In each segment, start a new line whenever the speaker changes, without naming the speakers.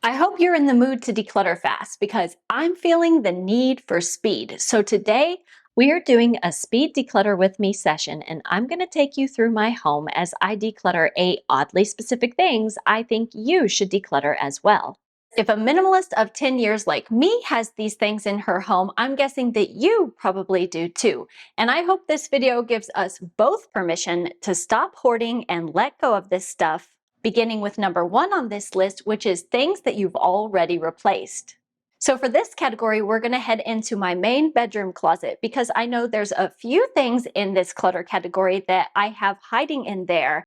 I hope you're in the mood to declutter fast because I'm feeling the need for speed. So today we are doing a speed declutter with me session, and I'm going to take you through my home as I declutter oddly specific things I think you should declutter as well. If a minimalist of 10 years like me has these things in her home, I'm guessing that you probably do too. And I hope this video gives us both permission to stop hoarding and let go of this stuff, beginning with number one on this list, which is things that you've already replaced. So for this category, we're going to head into my main bedroom closet because I know there's a few things in this clutter category that I have hiding in there.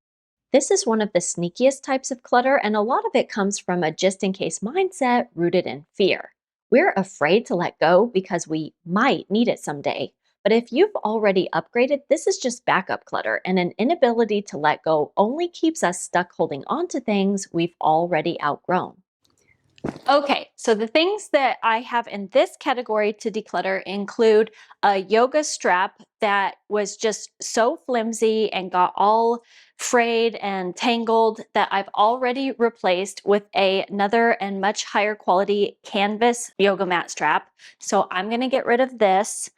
This is one of the sneakiest types of clutter, and a lot of it comes from a just in case mindset rooted in fear. We're afraid to let go because we might need it someday. But if you've already upgraded, this is just backup clutter, and an inability to let go only keeps us stuck holding on to things we've already outgrown. Okay, so the things that I have in this category to declutter include a yoga strap that was just so flimsy and got all frayed and tangled that I've already replaced with another and much higher quality canvas yoga mat strap. So I'm going to get rid of this.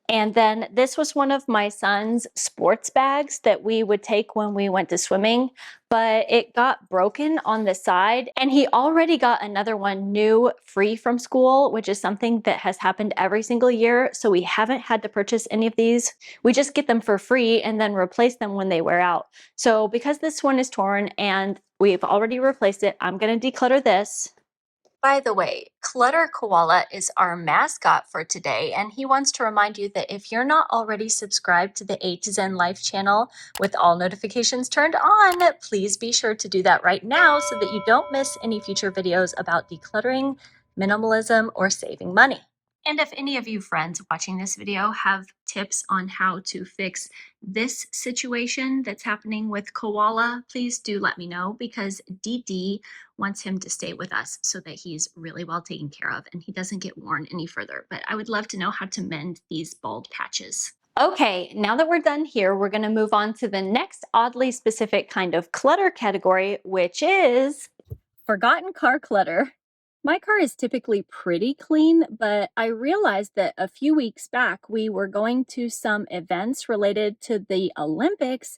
And then this was one of my son's sports bags that we would take when we went to swimming, but it got broken on the side, and he already got another one new free from school, which is something that has happened every single year. So we haven't had to purchase any of these. We just get them for free and then replace them when they wear out. So because this one is torn and we've already replaced it, I'm going to declutter this. By the way, Clutter Koala is our mascot for today, and he wants to remind you that if you're not already subscribed to the A to Zen Life channel with all notifications turned on, please be sure to do that right now so that you don't miss any future videos about decluttering, minimalism, or saving money. And if any of you friends watching this video have tips on how to fix this situation that's happening with Koala, please do let me know because Dee Dee wants him to stay with us so that he's really well taken care of and he doesn't get worn any further. But I would love to know how to mend these bald patches. Okay, now that we're done here, we're going to move on to the next oddly specific kind of clutter category, which is forgotten car clutter. My car is typically pretty clean, but I realized that a few weeks back we were going to some events related to the Olympics,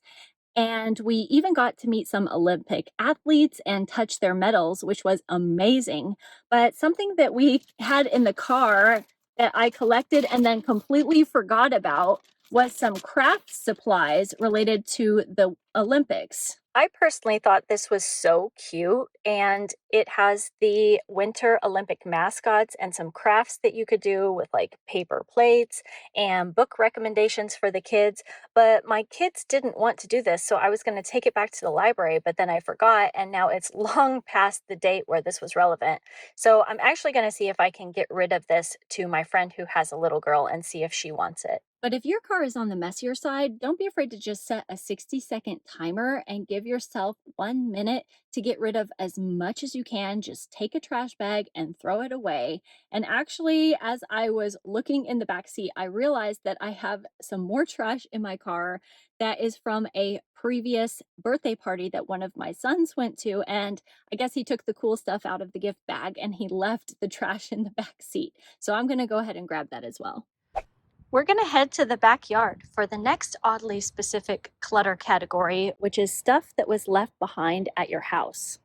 and we even got to meet some Olympic athletes and touch their medals, which was amazing. But something that we had in the car that I collected and then completely forgot about was some craft supplies related to the Olympics. I personally thought this was so cute, and it has the Winter Olympic mascots and some crafts that you could do with like paper plates and book recommendations for the kids. But my kids didn't want to do this, so I was going to take it back to the library, but then I forgot, and now it's long past the date where this was relevant. So I'm actually going to see if I can get rid of this to my friend who has a little girl and see if she wants it. But if your car is on the messier side, don't be afraid to just set a 60-second timer and give yourself 1 minute to get rid of as much as you can. Just take a trash bag and throw it away. And actually, as I was looking in the back seat, I realized that I have some more trash in my car that is from a previous birthday party that one of my sons went to. And I guess he took the cool stuff out of the gift bag and he left the trash in the back seat. So I'm going to go ahead and grab that as well. We're going to head to the backyard for the next oddly specific clutter category, which is stuff that was left behind at your house.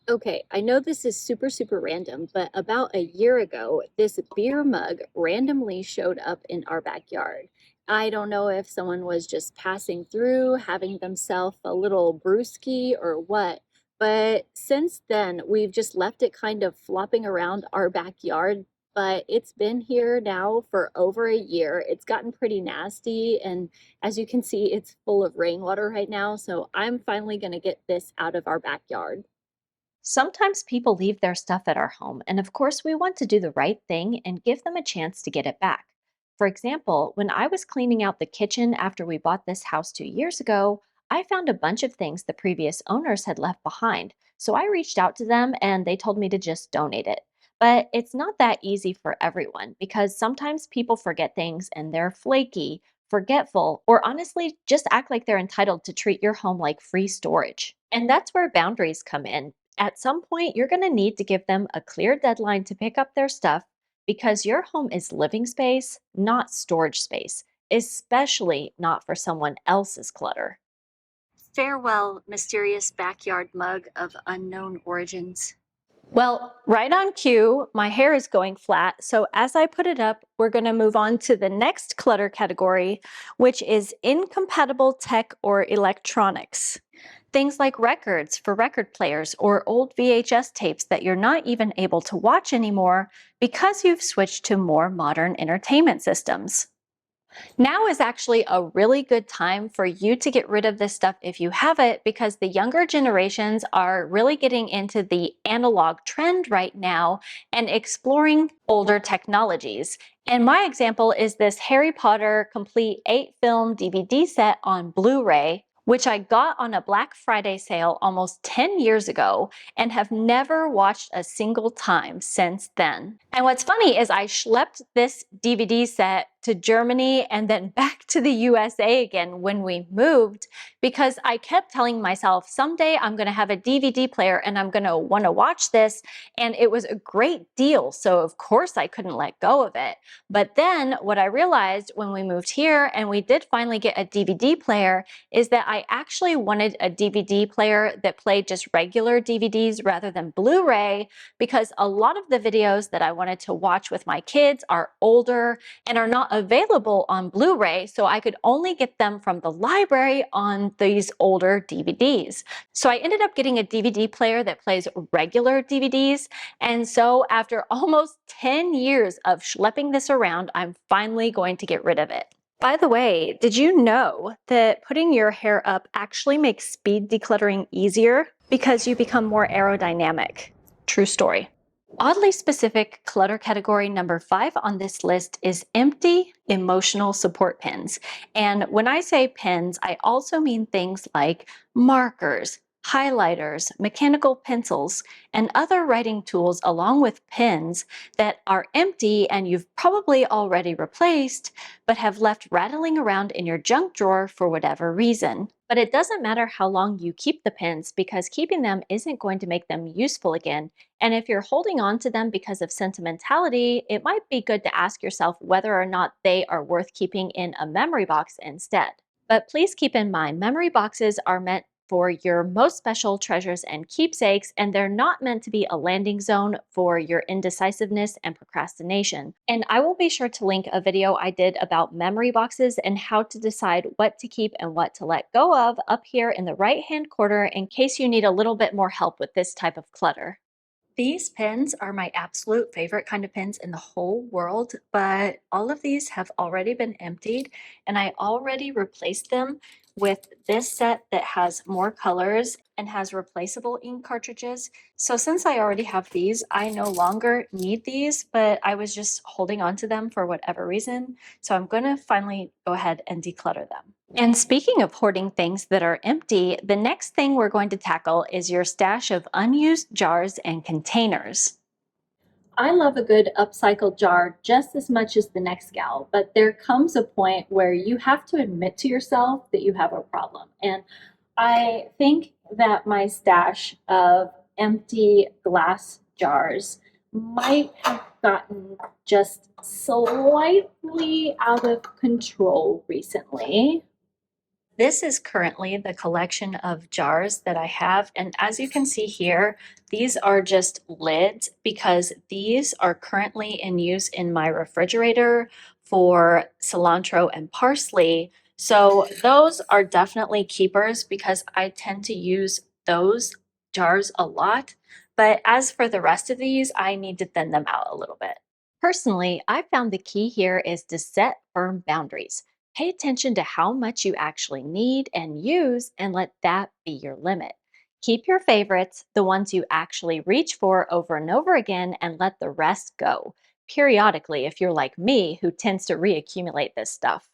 Okay, I know this is super random, but about a year ago, this beer mug randomly showed up in our backyard. I don't know if someone was just passing through, having themselves a little brewski or what, but since then, we've just left it kind of flopping around our backyard. But it's been here now for over a year. It's gotten pretty nasty, and as you can see, it's full of rainwater right now. So I'm finally going to get this out of our backyard. Sometimes people leave their stuff at our home, and of course, we want to do the right thing and give them a chance to get it back. For example, when I was cleaning out the kitchen after we bought this house 2 years ago, I found a bunch of things the previous owners had left behind. So I reached out to them and they told me to just donate it. But it's not that easy for everyone because sometimes people forget things and they're flaky, forgetful, or honestly just act like they're entitled to treat your home like free storage. And that's where boundaries come in. At some point, you're going to need to give them a clear deadline to pick up their stuff because your home is living space, not storage space, especially not for someone else's clutter.
Farewell, mysterious backyard mug of unknown origins.
Well, right on cue, my hair is going flat. So as I put it up, we're going to move on to the next clutter category, which is incompatible tech or electronics. Things like records for record players or old VHS tapes that you're not even able to watch anymore because you've switched to more modern entertainment systems. Now is actually a really good time for you to get rid of this stuff if you have it, because the younger generations are really getting into the analog trend right now and exploring older technologies. And my example is this Harry Potter complete 8-film DVD set on Blu-ray, which I got on a Black Friday sale almost 10 years ago and have never watched a single time since then. And what's funny is I schlepped this DVD set to Germany and then back to the USA again when we moved, because I kept telling myself someday I'm going to have a DVD player and I'm going to want to watch this. And it was a great deal. So of course I couldn't let go of it. But then what I realized when we moved here and we did finally get a DVD player is that I actually wanted a DVD player that played just regular DVDs rather than Blu-ray, because a lot of the videos that I wanted to watch with my kids are older and are not available on Blu-ray, so I could only get them from the library on these older DVDs. So I ended up getting a DVD player that plays regular DVDs, and so after almost 10 years of schlepping this around, I'm finally going to get rid of it. By the way, did you know that putting your hair up actually makes speed decluttering easier because you become more aerodynamic? True story. Oddly specific clutter category number 5 on this list is empty emotional support pins. And when I say pins, I also mean things like markers, highlighters, mechanical pencils, and other writing tools along with pens that are empty and you've probably already replaced, but have left rattling around in your junk drawer for whatever reason. But it doesn't matter how long you keep the pins, because keeping them isn't going to make them useful again. And if you're holding on to them because of sentimentality, it might be good to ask yourself whether or not they are worth keeping in a memory box instead. But please keep in mind, memory boxes are meant for your most special treasures and keepsakes, and they're not meant to be a landing zone for your indecisiveness and procrastination. And I will be sure to link a video I did about memory boxes and how to decide what to keep and what to let go of up here in the right-hand corner in case you need a little bit more help with this type of clutter. These pens are my absolute favorite kind of pens in the whole world, but all of these have already been emptied, and I already replaced them with this set that has more colors and has replaceable ink cartridges. So since I already have these, I no longer need these, but I was just holding on to them for whatever reason. So I'm gonna finally go ahead and declutter them. And speaking of hoarding things that are empty, the next thing we're going to tackle is your stash of unused jars and containers. I love a good upcycled jar just as much as the next gal, but there comes a point where you have to admit to yourself that you have a problem. And I think that my stash of empty glass jars might have gotten just slightly out of control recently. This is currently the collection of jars that I have. And as you can see here, these are just lids because these are currently in use in my refrigerator for cilantro and parsley. So those are definitely keepers because I tend to use those jars a lot. But as for the rest of these, I need to thin them out a little bit. Personally, I found the key here is to set firm boundaries. Pay attention to how much you actually need and use, and let that be your limit. Keep your favorites, the ones you actually reach for over and over again, and let the rest go periodically if you're like me, who tends to reaccumulate this stuff.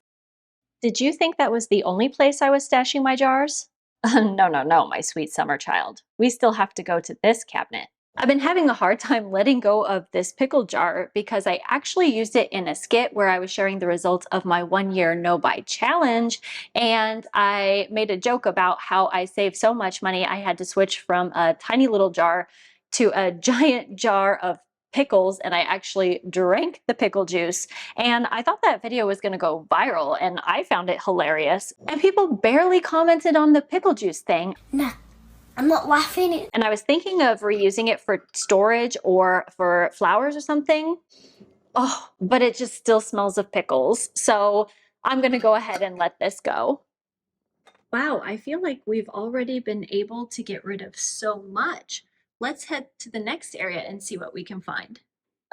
Did you think that was the only place I was stashing my jars? No, no, no, my sweet summer child. We still have to go to this cabinet. I've been having a hard time letting go of this pickle jar because I actually used it in a skit where I was sharing the results of my 1 year no buy challenge. And I made a joke about how I saved so much money I had to switch from a tiny little jar to a giant jar of pickles, and I actually drank the pickle juice. And I thought that video was going to go viral, and I found it hilarious. And people barely commented on the pickle juice thing.
Nah, I'm not laughing.
And I was thinking of reusing it for storage or for flowers or something. Oh, but it just still smells of pickles. So I'm going to go ahead and let this go. Wow, I feel like we've already been able to get rid of so much. Let's head to the next area and see what we can find.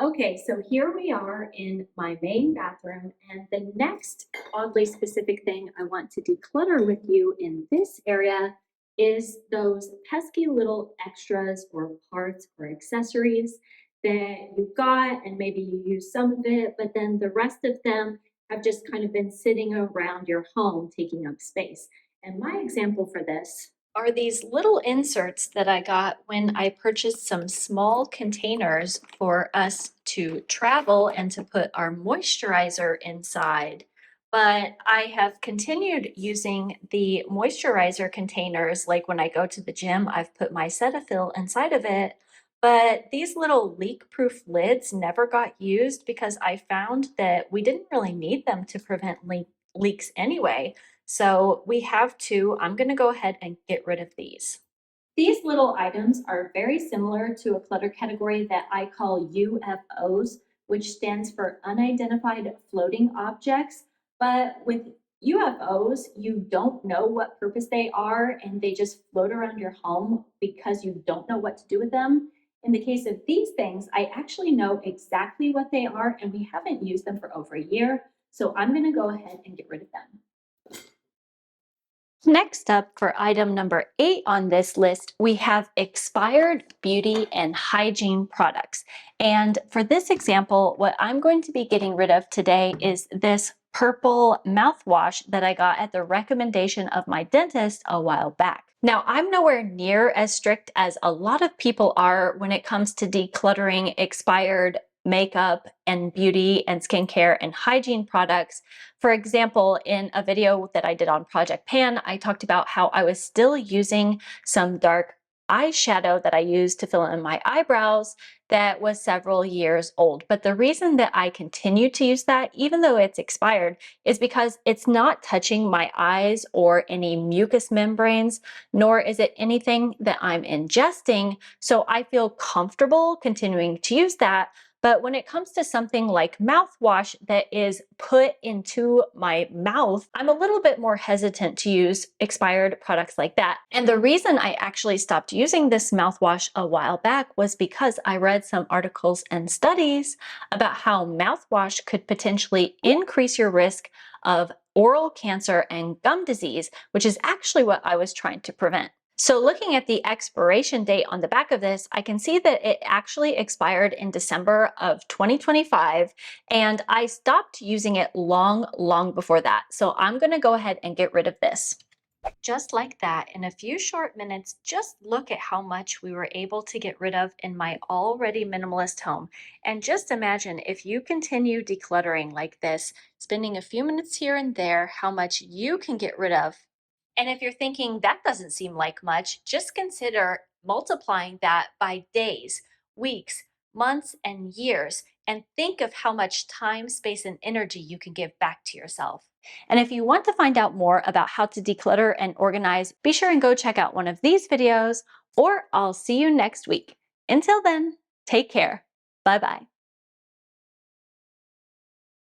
Okay, so here we are in my main bathroom, and the next oddly specific thing I want to declutter with you in this area is those pesky little extras or parts or accessories that you got, and maybe you use some of it, but then the rest of them have just kind of been sitting around your home taking up space. And my example for this are these little inserts that I got when I purchased some small containers for us to travel and to put our moisturizer inside. But I have continued using the moisturizer containers, like when I go to the gym, I've put my Cetaphil inside of it. But these little leak-proof lids never got used because I found that we didn't really need them to prevent leaks anyway. So we have two. I'm going to go ahead and get rid of these. These little items are very similar to a clutter category that I call UFOs, which stands for unidentified floating objects. But with UFOs, you don't know what purpose they are, and they just float around your home because you don't know what to do with them. In the case of these things, I actually know exactly what they are, and we haven't used them for over a year. So I'm going to go ahead and get rid of them. Next up, for item number 8 on this list, we have expired beauty and hygiene products. And for this example, what I'm going to be getting rid of today is this purple mouthwash that I got at the recommendation of my dentist a while back. Now, I'm nowhere near as strict as a lot of people are when it comes to decluttering expired makeup and beauty and skincare and hygiene products. For example, in a video that I did on Project Pan, I talked about how I was still using some dark eyeshadow that I used to fill in my eyebrows that was several years old. But the reason that I continue to use that, even though it's expired, is because it's not touching my eyes or any mucous membranes, nor is it anything that I'm ingesting. So I feel comfortable continuing to use that. But when it comes to something like mouthwash that is put into my mouth, I'm a little bit more hesitant to use expired products like that. And the reason I actually stopped using this mouthwash a while back was because I read some articles and studies about how mouthwash could potentially increase your risk of oral cancer and gum disease, which is actually what I was trying to prevent. So looking at the expiration date on the back of this, I can see that it actually expired in December of 2025, and I stopped using it long before that. So I'm going to go ahead and get rid of this. Just like that, in a few short minutes, just look at how much we were able to get rid of in my already minimalist home. And just imagine if you continue decluttering like this, spending a few minutes here and there, how much you can get rid of. And if you're thinking that doesn't seem like much, just consider multiplying that by days, weeks, months, and years, and think of how much time, space, and energy you can give back to yourself. And if you want to find out more about how to declutter and organize, be sure and go check out one of these videos, or I'll see you next week. Until then, take care. Bye-bye.